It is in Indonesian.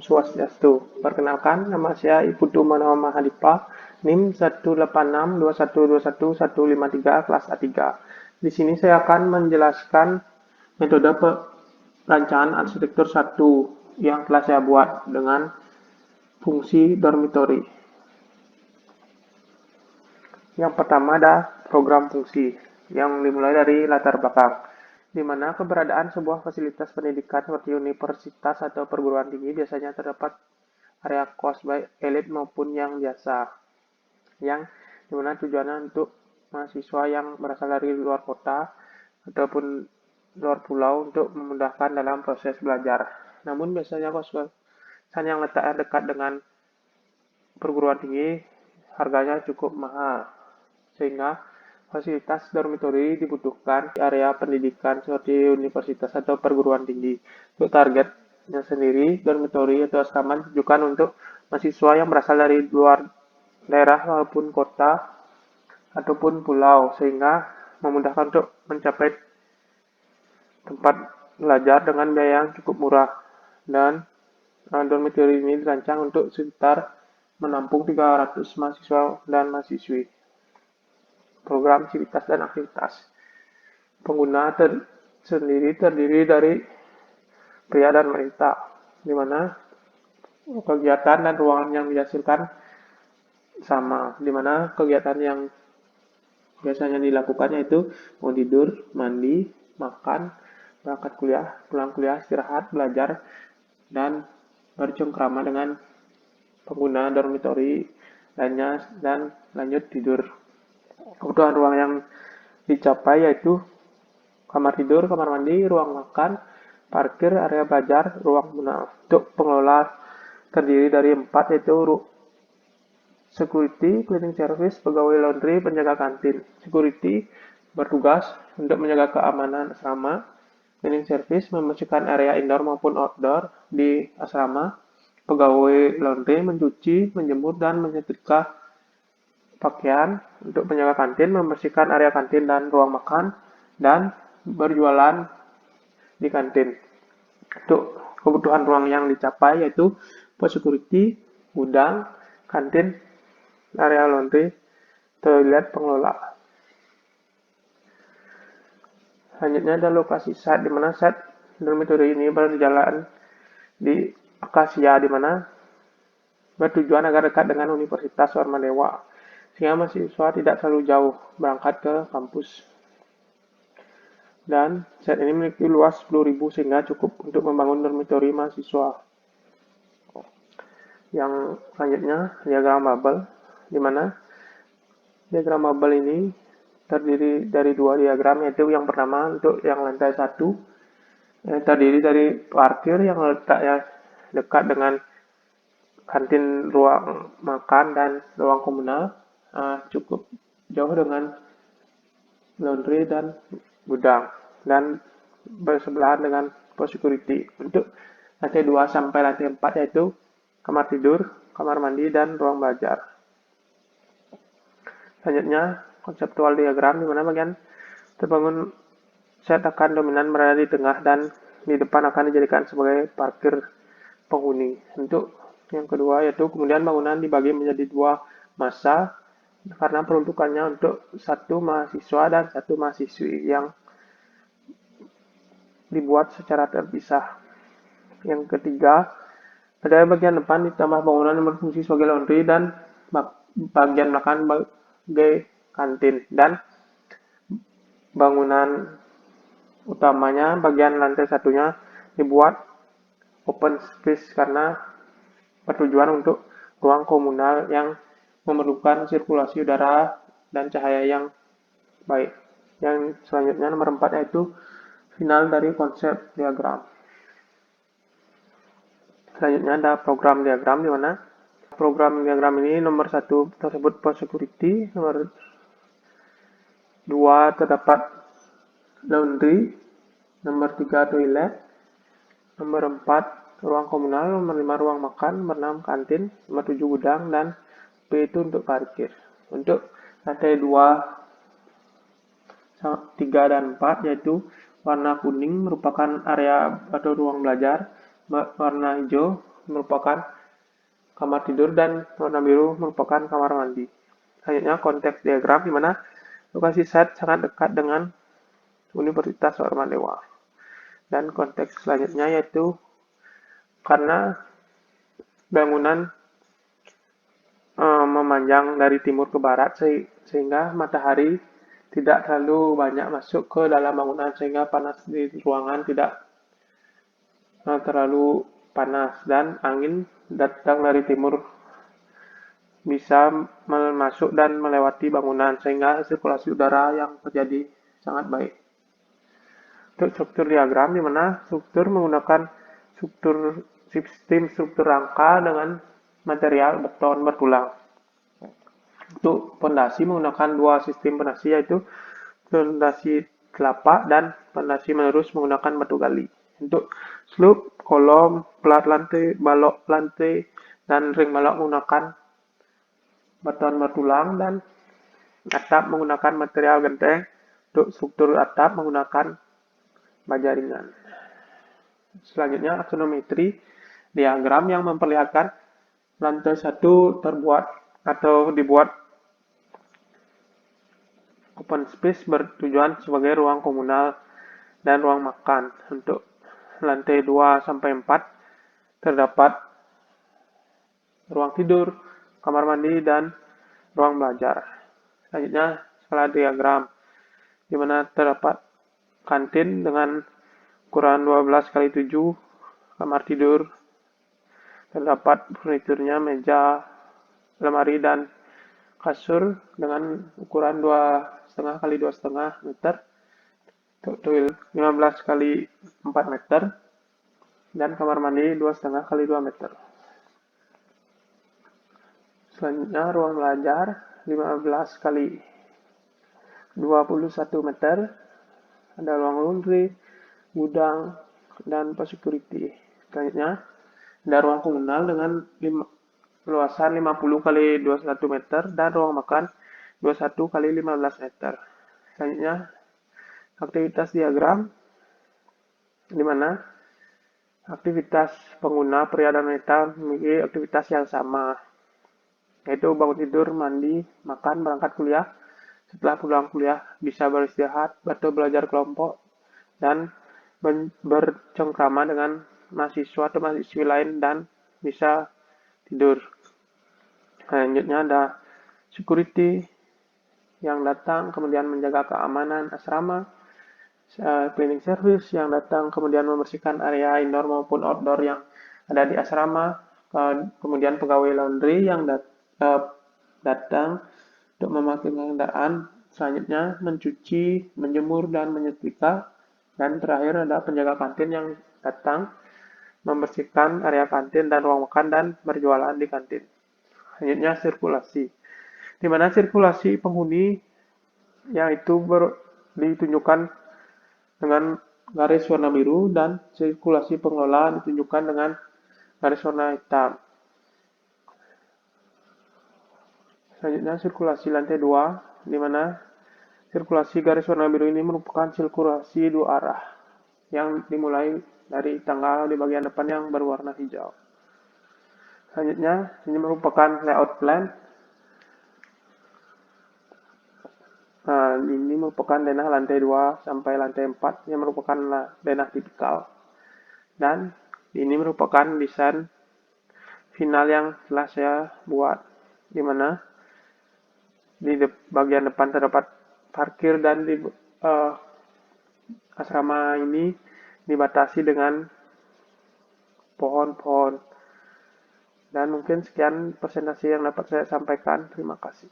Swastiastu. Perkenalkan, nama saya Iputu Manoa Mahadipa, NIM 18621215153 kelas A3. Di sini saya akan menjelaskan metode perancangan arsitektur 1 yang telah saya buat dengan fungsi dormitory. Yang pertama ada program fungsi yang dimulai dari latar belakang, di mana keberadaan sebuah fasilitas pendidikan seperti universitas atau perguruan tinggi biasanya terdapat area kos baik elit maupun yang biasa, yang dimana tujuannya untuk mahasiswa yang berasal dari luar kota ataupun luar pulau untuk memudahkan dalam proses belajar. Namun biasanya kos-kosan yang letaknya dekat dengan perguruan tinggi harganya cukup mahal, sehingga fasilitas dormitory dibutuhkan di area pendidikan seperti universitas atau perguruan tinggi. Untuk targetnya sendiri, dormitory atau asrama ditujukan untuk mahasiswa yang berasal dari luar daerah maupun kota ataupun pulau, sehingga memudahkan untuk mencapai tempat belajar dengan biaya yang cukup murah. Dan dormitory ini dirancang untuk sekitar menampung 300 mahasiswa dan mahasiswi. Program civitas dan aktivitas. Pengguna sendiri terdiri dari pria dan wanita, di mana kegiatan dan ruangan yang dihasilkan sama, di mana kegiatan yang biasanya dilakukan yaitu mau tidur, mandi, makan, berangkat kuliah, pulang kuliah, istirahat, belajar, dan bercengkrama dengan pengguna dormitory lainnya dan lanjut tidur. Kebutuhan ruang yang dicapai yaitu kamar tidur, kamar mandi, ruang makan, parkir, area belajar, ruang guna. Untuk pengelola terdiri dari 4 yaitu security, cleaning service, pegawai laundry, penjaga kantin. Security bertugas untuk menjaga keamanan asrama. Cleaning service membersihkan area indoor maupun outdoor di asrama. Pegawai laundry mencuci, menjemur, dan menyetrika pakaian. Untuk penjaga kantin membersihkan area kantin dan ruang makan dan berjualan di kantin. Untuk kebutuhan ruang yang dicapai yaitu pos security, gudang, kantin, area laundry, toilet pengelola. Selanjutnya ada lokasi site, di mana site dormitory ini berjalan di Akasia, di mana bertujuan agar dekat dengan Universitas Warmadewa, sehingga mahasiswa tidak terlalu jauh berangkat ke kampus. Dan site ini memiliki luas 10.000 sehingga cukup untuk membangun dormitory mahasiswa. Yang selanjutnya diagram bubble, di mana diagram bubble ini terdiri dari 2 diagram, yaitu yang pertama untuk yang lantai 1 terdiri dari parkir yang letaknya dekat dengan kantin, ruang makan, dan ruang komunal, cukup jauh dengan laundry dan gudang, dan bersebelahan dengan pos security. Untuk lantai 2 sampai lantai 4 yaitu kamar tidur, kamar mandi, dan ruang belajar. Selanjutnya konseptual diagram, di mana bagian terbangun set akan dominan berada di tengah dan di depan akan dijadikan sebagai parkir penghuni. Untuk yang kedua yaitu kemudian bangunan dibagi menjadi 2 masa karena peruntukannya untuk 1 mahasiswa dan 1 mahasiswi yang dibuat secara terpisah. Yang ketiga, pada bagian depan ditambah bangunan yang berfungsi sebagai laundry dan bagian belakang sebagai kantin, dan bangunan utamanya bagian lantai 1-nya dibuat open space karena bertujuan untuk ruang komunal yang memerlukan sirkulasi udara dan cahaya yang baik. Yang selanjutnya nomor 4 yaitu final dari konsep diagram. Selanjutnya ada program diagram, di mana program diagram ini nomor 1 tersebut pos security, nomor 2 terdapat laundry, nomor 3 toilet, nomor 4 ruang komunal, nomor 5 ruang makan, nomor 6 kantin, nomor 7 gudang, dan P itu untuk parkir. Untuk lantai 2, 3, dan 4 yaitu warna kuning merupakan area atau ruang belajar, warna hijau merupakan kamar tidur dan warna biru merupakan kamar mandi. Selanjutnya konteks diagram di mana lokasi site sangat dekat dengan Universitas Warmadewa. Dan konteks selanjutnya yaitu karena bangunan memanjang dari timur ke barat sehingga matahari tidak terlalu banyak masuk ke dalam bangunan sehingga panas di ruangan tidak terlalu panas dan angin datang dari timur bisa masuk dan melewati bangunan sehingga sirkulasi udara yang terjadi sangat baik. Untuk struktur diagram di mana struktur menggunakan sistem struktur rangka dengan material beton bertulang. Untuk pondasi menggunakan dua sistem pondasi yaitu pondasi telapak dan pondasi menerus menggunakan batu gali. Untuk slope, kolom, plat lantai, balok lantai, dan ring balok menggunakan beton bertulang dan atap menggunakan material genteng. Untuk struktur atap menggunakan baja ringan. Selanjutnya aksonometri, diagram yang memperlihatkan lantai satu terbuat atau dibuat open space bertujuan sebagai ruang komunal dan ruang makan. Untuk lantai 2 sampai 4 terdapat ruang tidur, kamar mandi, dan ruang belajar. Selanjutnya skala diagram di mana terdapat kantin dengan ukuran 12 kali 7, kamar tidur, terdapat furniturnya meja, lemari, dan kasur dengan ukuran 2,5 kali 2,5 meter, toilet 15 kali 4 meter, dan kamar mandi 2,5 kali 2 meter. Selanjutnya ruang belajar 15 kali 21 meter, ada ruang laundry, gudang, dan security. Selanjutnya ada ruang komunal dengan luasan 50 kali 21 meter dan ruang makan 21 kali 15 meter. Selanjutnya aktivitas diagram di mana aktivitas pengguna pria dan wanita memiliki aktivitas yang sama, yaitu bangun tidur, mandi, makan, berangkat kuliah, setelah pulang kuliah bisa beristirahat atau belajar kelompok, dan bercengkrama dengan mahasiswa atau mahasiswi lain dan bisa tidur. Selanjutnya ada security yang datang kemudian menjaga keamanan asrama, cleaning service yang datang kemudian membersihkan area indoor maupun outdoor yang ada di asrama, kemudian pegawai laundry yang datang untuk memakai kendaraan, selanjutnya mencuci, menjemur, dan menyetrika, dan terakhir ada penjaga kantin yang datang membersihkan area kantin dan ruang makan dan berjualan di kantin. Selanjutnya sirkulasi, di mana sirkulasi penghuni yang itu ditunjukkan dengan garis warna biru dan sirkulasi pengelola ditunjukkan dengan garis warna hitam. Selanjutnya sirkulasi lantai 2, di mana sirkulasi garis warna biru ini merupakan sirkulasi dua arah yang dimulai dari tangga di bagian depan yang berwarna hijau. Selanjutnya, ini merupakan layout plan. Nah, ini merupakan denah lantai 2 sampai lantai 4 yang merupakan denah tipikal. Dan ini merupakan desain final yang telah saya buat, di mana di bagian depan terdapat parkir dan di asrama ini dibatasi dengan pohon-pohon. Dan mungkin sekian presentasi yang dapat saya sampaikan. Terima kasih.